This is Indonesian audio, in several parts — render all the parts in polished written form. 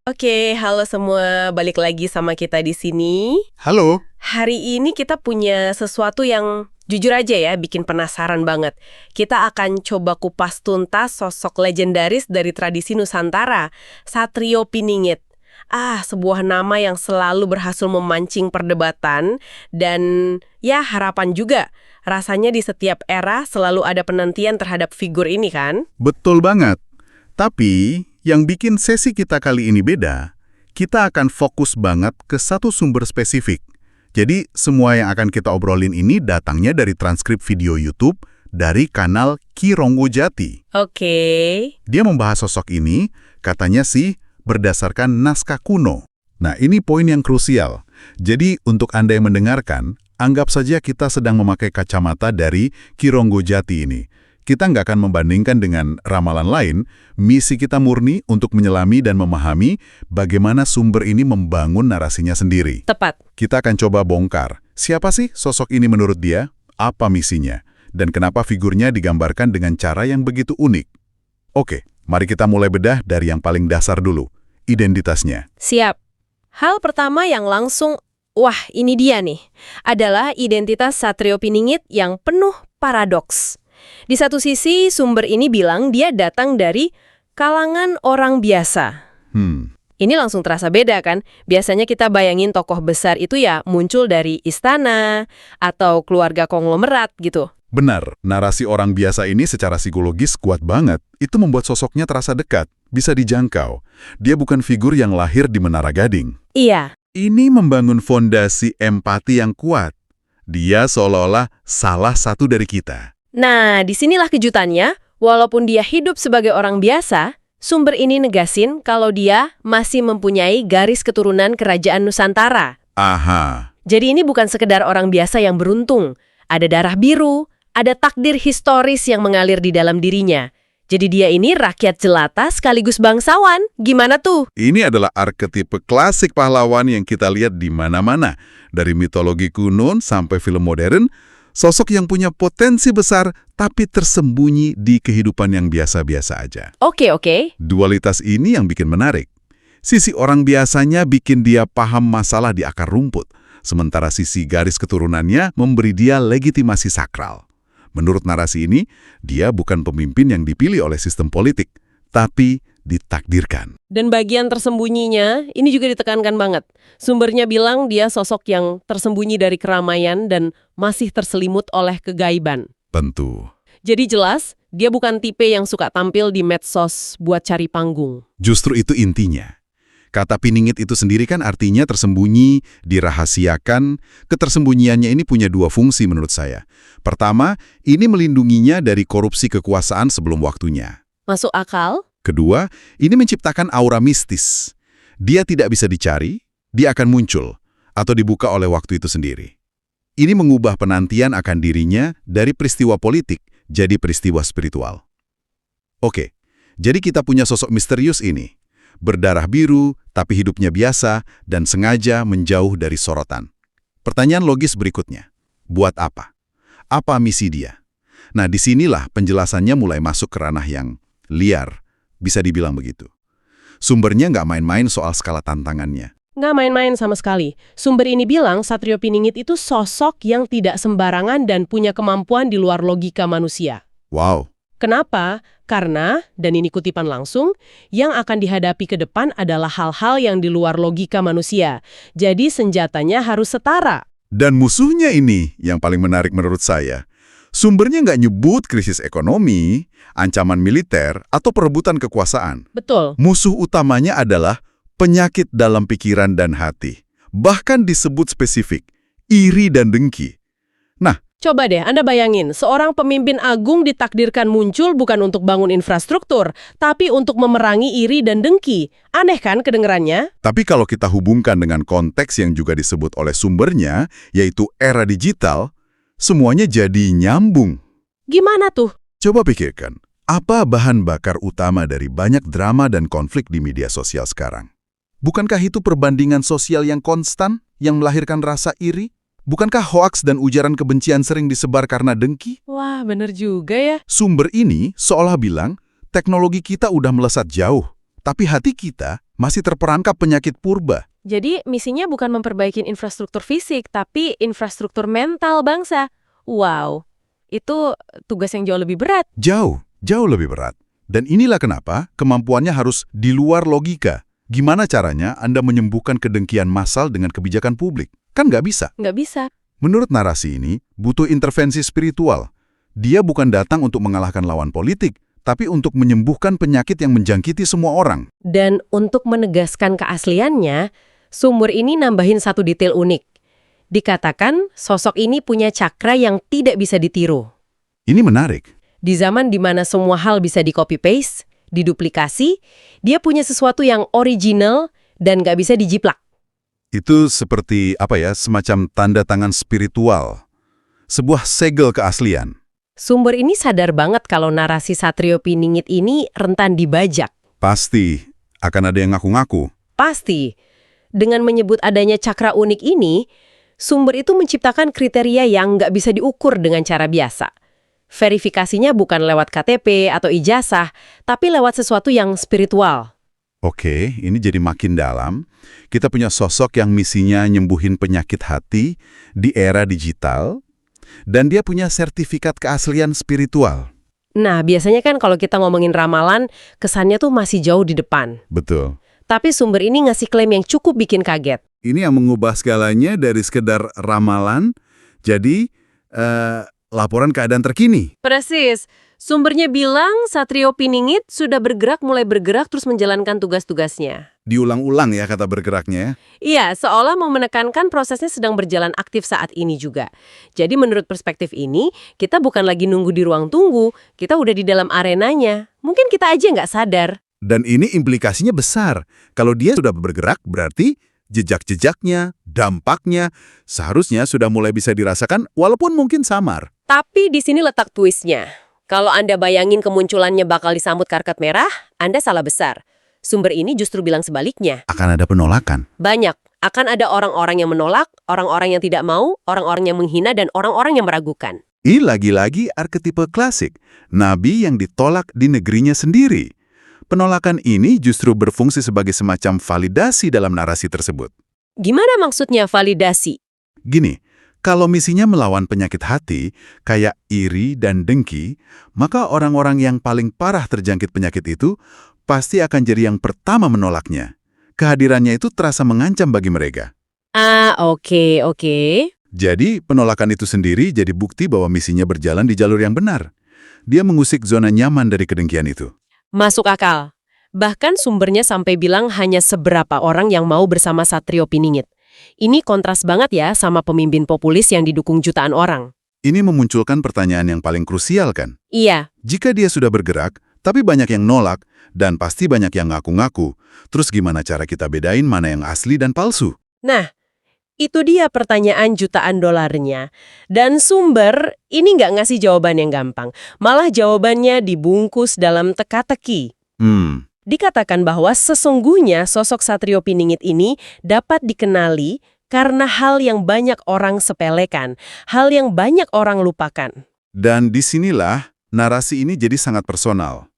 Oke, halo semua. Balik lagi sama kita di sini. Halo. Hari ini kita punya sesuatu yang jujur aja ya, bikin penasaran banget. Kita akan coba kupas tuntas sosok legendaris dari tradisi Nusantara, Satrio Piningit. Sebuah nama yang selalu berhasil memancing perdebatan dan ya harapan juga. Rasanya di setiap era selalu ada penantian terhadap figur ini kan? Betul banget. Tapi, yang bikin sesi kita kali ini beda, kita akan fokus banget ke satu sumber spesifik. Jadi, semua yang akan kita obrolin ini datangnya dari transkrip video YouTube dari kanal Ki Ronggojati. Oke. Dia membahas sosok ini, katanya sih, berdasarkan naskah kuno. Nah, ini poin yang krusial. Jadi, untuk Anda yang mendengarkan, anggap saja kita sedang memakai kacamata dari Ki Ronggojati ini. Kita nggak akan membandingkan dengan ramalan lain, misi kita murni untuk menyelami dan memahami bagaimana sumber ini membangun narasinya sendiri. Tepat. Kita akan coba bongkar, siapa sih sosok ini menurut dia, apa misinya, dan kenapa figurnya digambarkan dengan cara yang begitu unik. Oke, mari kita mulai bedah dari yang paling dasar dulu, identitasnya. Siap. Hal pertama yang langsung, wah ini dia nih, adalah identitas Satrio Piningit yang penuh paradoks. Di satu sisi, sumber ini bilang dia datang dari kalangan orang biasa. Ini langsung terasa beda kan? Biasanya kita bayangin tokoh besar itu ya muncul dari istana atau keluarga konglomerat gitu. Benar, narasi orang biasa ini secara psikologis kuat banget. Itu membuat sosoknya terasa dekat, bisa dijangkau. Dia bukan figur yang lahir di Menara Gading. Iya. Ini membangun fondasi empati yang kuat. Dia seolah-olah salah satu dari kita. Nah, disinilah kejutannya. Walaupun dia hidup sebagai orang biasa, sumber ini negasin kalau dia masih mempunyai garis keturunan kerajaan Nusantara. Aha. Jadi ini bukan sekedar orang biasa yang beruntung. Ada darah biru, ada takdir historis yang mengalir di dalam dirinya. Jadi dia ini rakyat jelata sekaligus bangsawan. Gimana tuh? Ini adalah arketipe klasik pahlawan yang kita lihat di mana-mana. Dari mitologi kuno sampai film modern, sosok yang punya potensi besar tapi tersembunyi di kehidupan yang biasa-biasa aja. Oke. Dualitas ini yang bikin menarik. Sisi orang biasanya bikin dia paham masalah di akar rumput, sementara sisi garis keturunannya memberi dia legitimasi sakral. Menurut narasi ini, dia bukan pemimpin yang dipilih oleh sistem politik, tapi ditakdirkan. Dan bagian tersembunyinya, ini juga ditekankan banget. Sumbernya bilang dia sosok yang tersembunyi dari keramaian dan masih terselimut oleh kegaiban. Tentu. Jadi jelas, dia bukan tipe yang suka tampil di medsos buat cari panggung. Justru itu intinya. Kata Piningit itu sendiri kan artinya tersembunyi, dirahasiakan. Ketersembunyiannya ini punya dua fungsi menurut saya. Pertama, ini melindunginya dari korupsi kekuasaan sebelum waktunya. Masuk akal? Kedua, ini menciptakan aura mistis. Dia tidak bisa dicari, dia akan muncul, atau dibuka oleh waktu itu sendiri. Ini mengubah penantian akan dirinya dari peristiwa politik jadi peristiwa spiritual. Oke, jadi kita punya sosok misterius ini. Berdarah biru, tapi hidupnya biasa, dan sengaja menjauh dari sorotan. Pertanyaan logis berikutnya, buat apa? Apa misi dia? Nah, disinilah penjelasannya mulai masuk ke ranah yang liar, bisa dibilang begitu. Sumbernya nggak main-main soal skala tantangannya. Nggak main-main sama sekali. Sumber ini bilang Satrio Piningit itu sosok yang tidak sembarangan dan punya kemampuan di luar logika manusia. Wow. Kenapa? Karena, dan ini kutipan langsung, yang akan dihadapi ke depan adalah hal-hal yang di luar logika manusia. Jadi senjatanya harus setara. Dan musuhnya ini yang paling menarik menurut saya. Sumbernya nggak nyebut krisis ekonomi, ancaman militer, atau perebutan kekuasaan. Betul. Musuh utamanya adalah penyakit dalam pikiran dan hati. Bahkan disebut spesifik, iri dan dengki. Nah, coba deh, Anda bayangin, seorang pemimpin agung ditakdirkan muncul bukan untuk bangun infrastruktur, tapi untuk memerangi iri dan dengki. Aneh kan kedengerannya? tapi kalau kita hubungkan dengan konteks yang juga disebut oleh sumbernya, yaitu era digital, semuanya jadi nyambung. Gimana tuh? Coba pikirkan, apa bahan bakar utama dari banyak drama dan konflik di media sosial sekarang? Bukankah itu perbandingan sosial yang konstan, yang melahirkan rasa iri? Bukankah hoaks dan ujaran kebencian sering disebar karena dengki? Wah, bener juga ya. Sumber ini seolah bilang, teknologi kita udah melesat jauh, tapi hati kita masih terperangkap penyakit purba. Jadi misinya bukan memperbaiki infrastruktur fisik, tapi infrastruktur mental bangsa. Wow, itu tugas yang jauh lebih berat. Jauh lebih berat. Dan inilah kenapa kemampuannya harus di luar logika. Gimana caranya Anda menyembuhkan kedengkian massal dengan kebijakan publik? Kan nggak bisa. Nggak bisa. Menurut narasi ini, butuh intervensi spiritual. Dia bukan datang untuk mengalahkan lawan politik, tapi untuk menyembuhkan penyakit yang menjangkiti semua orang. Dan untuk menegaskan keasliannya, sumber ini nambahin satu detail unik. Dikatakan sosok ini punya cakra yang tidak bisa ditiru. Ini menarik. Di zaman di mana semua hal bisa di-copy-paste, diduplikasi, dia punya sesuatu yang original dan nggak bisa dijiplak. Itu seperti, semacam tanda tangan spiritual. Sebuah segel keaslian. Sumber ini sadar banget kalau narasi Satrio Piningit ini rentan dibajak. Pasti akan ada yang ngaku-ngaku. Pasti. Dengan menyebut adanya cakra unik ini, sumber itu menciptakan kriteria yang nggak bisa diukur dengan cara biasa. Verifikasinya bukan lewat KTP atau ijazah, tapi lewat sesuatu yang spiritual. Oke, ini jadi makin dalam. Kita punya sosok yang misinya nyembuhin penyakit hati di era digital, dan dia punya sertifikat keaslian spiritual. Nah, biasanya kan kalau kita ngomongin ramalan, kesannya tuh masih jauh di depan. Betul. Tapi sumber ini ngasih klaim yang cukup bikin kaget. Ini yang mengubah skalanya dari sekedar ramalan, jadi laporan keadaan terkini. Persis. Sumbernya bilang Satrio Piningit sudah mulai bergerak terus menjalankan tugas-tugasnya. Diulang-ulang ya kata bergeraknya. Iya, seolah mau menekankan prosesnya sedang berjalan aktif saat ini juga. Jadi menurut perspektif ini, kita bukan lagi nunggu di ruang tunggu, kita udah di dalam arenanya. Mungkin kita aja nggak sadar. Dan ini implikasinya besar. Kalau dia sudah bergerak, berarti jejak-jejaknya, dampaknya, seharusnya sudah mulai bisa dirasakan walaupun mungkin samar. Tapi di sini letak twistnya. Kalau Anda bayangin kemunculannya bakal disambut karpet merah, Anda salah besar. Sumber ini justru bilang sebaliknya. Akan ada penolakan. Banyak. Akan ada orang-orang yang menolak, orang-orang yang tidak mau, orang-orang yang menghina, dan orang-orang yang meragukan. Ini lagi-lagi arketipe klasik. Nabi yang ditolak di negerinya sendiri. Penolakan ini justru berfungsi sebagai semacam validasi dalam narasi tersebut. Gimana maksudnya validasi? Gini, kalau misinya melawan penyakit hati, kayak iri dan dengki, maka orang-orang yang paling parah terjangkit penyakit itu pasti akan jadi yang pertama menolaknya. Kehadirannya itu terasa mengancam bagi mereka. Oke. Jadi, penolakan itu sendiri jadi bukti bahwa misinya berjalan di jalur yang benar. Dia mengusik zona nyaman dari kedengkian itu. Masuk akal. Bahkan sumbernya sampai bilang hanya seberapa orang yang mau bersama Satrio Piningit. Ini kontras banget ya sama pemimpin populis yang didukung jutaan orang. Ini memunculkan pertanyaan yang paling krusial kan? Iya. Jika dia sudah bergerak, tapi banyak yang nolak, dan pasti banyak yang ngaku-ngaku, terus gimana cara kita bedain mana yang asli dan palsu? Nah, itu dia pertanyaan jutaan dolarnya. Dan sumber ini nggak ngasih jawaban yang gampang. Malah jawabannya dibungkus dalam teka-teki. Dikatakan bahwa sesungguhnya sosok Satrio Piningit ini dapat dikenali karena hal yang banyak orang sepelekan, hal yang banyak orang lupakan. Dan disinilah narasi ini jadi sangat personal.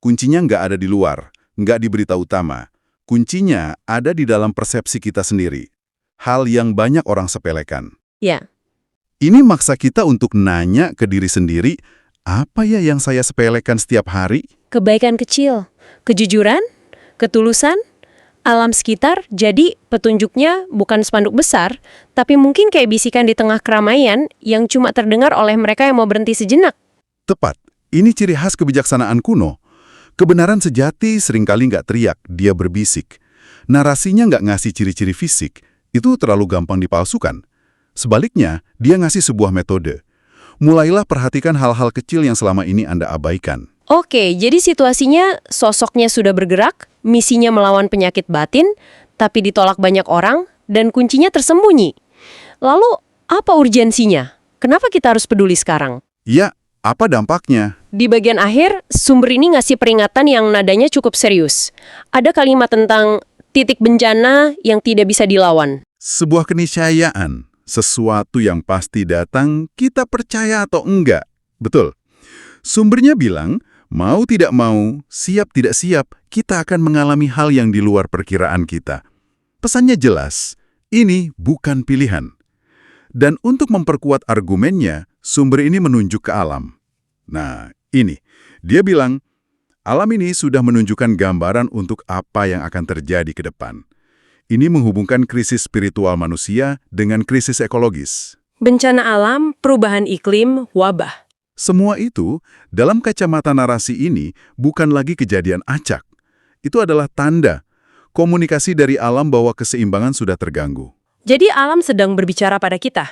Kuncinya nggak ada di luar, nggak di berita utama. Kuncinya ada di dalam persepsi kita sendiri. Hal yang banyak orang sepelekan. Ya. Ini maksa kita untuk nanya ke diri sendiri, apa ya yang saya sepelekan setiap hari? Kebaikan kecil, kejujuran, ketulusan, alam sekitar, jadi petunjuknya bukan spanduk besar, tapi mungkin kayak bisikan di tengah keramaian yang cuma terdengar oleh mereka yang mau berhenti sejenak. Tepat, ini ciri khas kebijaksanaan kuno. Kebenaran sejati seringkali nggak teriak, dia berbisik. Narasinya nggak ngasih ciri-ciri fisik, itu terlalu gampang dipalsukan. Sebaliknya, dia ngasih sebuah metode. Mulailah perhatikan hal-hal kecil yang selama ini Anda abaikan. Oke, jadi situasinya sosoknya sudah bergerak, misinya melawan penyakit batin, tapi ditolak banyak orang, dan kuncinya tersembunyi. Lalu, apa urgensinya? Kenapa kita harus peduli sekarang? Ya, apa dampaknya? Di bagian akhir, sumber ini ngasih peringatan yang nadanya cukup serius. Ada kalimat tentang titik bencana yang tidak bisa dilawan. Sebuah keniscayaan, sesuatu yang pasti datang, kita percaya atau enggak. Betul. Sumbernya bilang, Mau tidak mau, siap tidak siap, kita akan mengalami hal yang di luar perkiraan kita. Pesannya jelas, ini bukan pilihan. Dan untuk memperkuat argumennya, sumber ini menunjuk ke alam. Nah, ini. Dia bilang, alam ini sudah menunjukkan gambaran untuk apa yang akan terjadi ke depan. Ini menghubungkan krisis spiritual manusia dengan krisis ekologis. Bencana alam, perubahan iklim, wabah. Semua itu, dalam kacamata narasi ini, bukan lagi kejadian acak. Itu adalah tanda, komunikasi dari alam bahwa keseimbangan sudah terganggu. Jadi alam sedang berbicara pada kita.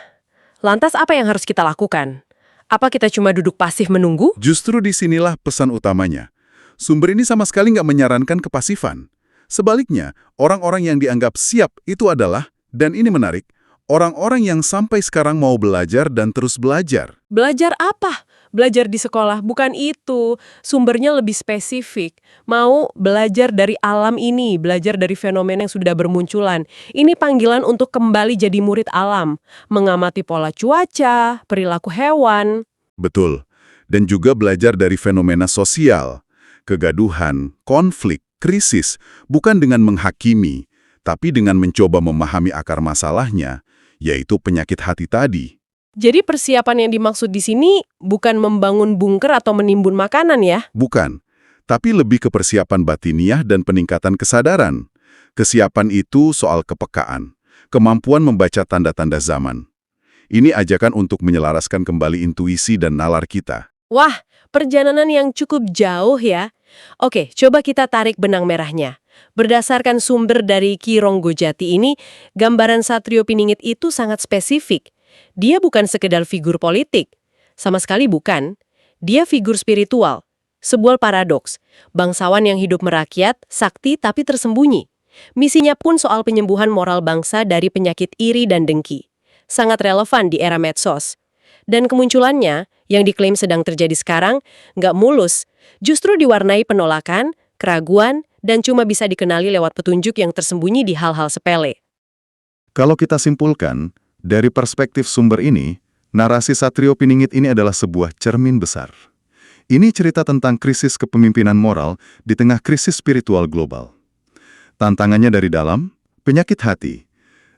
Lantas apa yang harus kita lakukan? Apa kita cuma duduk pasif menunggu? Justru disinilah pesan utamanya. Sumber ini sama sekali nggak menyarankan kepasifan. Sebaliknya, orang-orang yang dianggap siap itu adalah, dan ini menarik, orang-orang yang sampai sekarang mau belajar dan terus belajar. Belajar apa? Belajar di sekolah, bukan itu. Sumbernya lebih spesifik. Mau belajar dari alam ini, belajar dari fenomena yang sudah bermunculan. Ini panggilan untuk kembali jadi murid alam, mengamati pola cuaca, perilaku hewan. Betul. Dan juga belajar dari fenomena sosial, kegaduhan, konflik, krisis, bukan dengan menghakimi, tapi dengan mencoba memahami akar masalahnya, yaitu penyakit hati tadi. Jadi persiapan yang dimaksud di sini bukan membangun bunker atau menimbun makanan ya? Bukan, tapi lebih ke persiapan batiniah dan peningkatan kesadaran. Kesiapan itu soal kepekaan, kemampuan membaca tanda-tanda zaman. Ini ajakan untuk menyelaraskan kembali intuisi dan nalar kita. Wah, perjalanan yang cukup jauh ya. Oke, coba kita tarik benang merahnya. Berdasarkan sumber dari Ki Ronggojati ini, gambaran Satrio Piningit itu sangat spesifik. Dia bukan sekedar figur politik. Sama sekali bukan. Dia figur spiritual. Sebuah paradoks. Bangsawan yang hidup merakyat, sakti tapi tersembunyi. Misinya pun soal penyembuhan moral bangsa dari penyakit iri dan dengki. Sangat relevan di era medsos. Dan kemunculannya, yang diklaim sedang terjadi sekarang, nggak mulus. Justru diwarnai penolakan, keraguan, dan cuma bisa dikenali lewat petunjuk yang tersembunyi di hal-hal sepele. Kalau kita simpulkan, dari perspektif sumber ini, narasi Satrio Piningit ini adalah sebuah cermin besar. Ini cerita tentang krisis kepemimpinan moral di tengah krisis spiritual global. Tantangannya dari dalam, penyakit hati.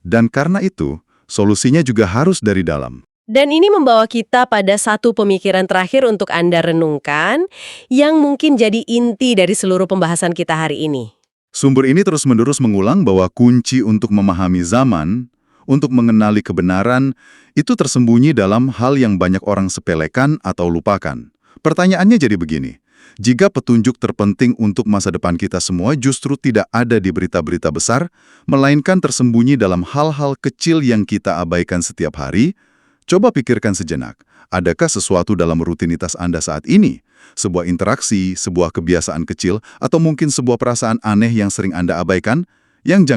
Dan karena itu, solusinya juga harus dari dalam. Dan ini membawa kita pada satu pemikiran terakhir untuk Anda renungkan, yang mungkin jadi inti dari seluruh pembahasan kita hari ini. Sumber ini terus-menerus mengulang bahwa kunci untuk memahami zaman, untuk mengenali kebenaran, itu tersembunyi dalam hal yang banyak orang sepelekan atau lupakan. Pertanyaannya jadi begini, jika petunjuk terpenting untuk masa depan kita semua justru tidak ada di berita-berita besar, melainkan tersembunyi dalam hal-hal kecil yang kita abaikan setiap hari, coba pikirkan sejenak, adakah sesuatu dalam rutinitas Anda saat ini? Sebuah interaksi, sebuah kebiasaan kecil, atau mungkin sebuah perasaan aneh yang sering Anda abaikan, yang jangan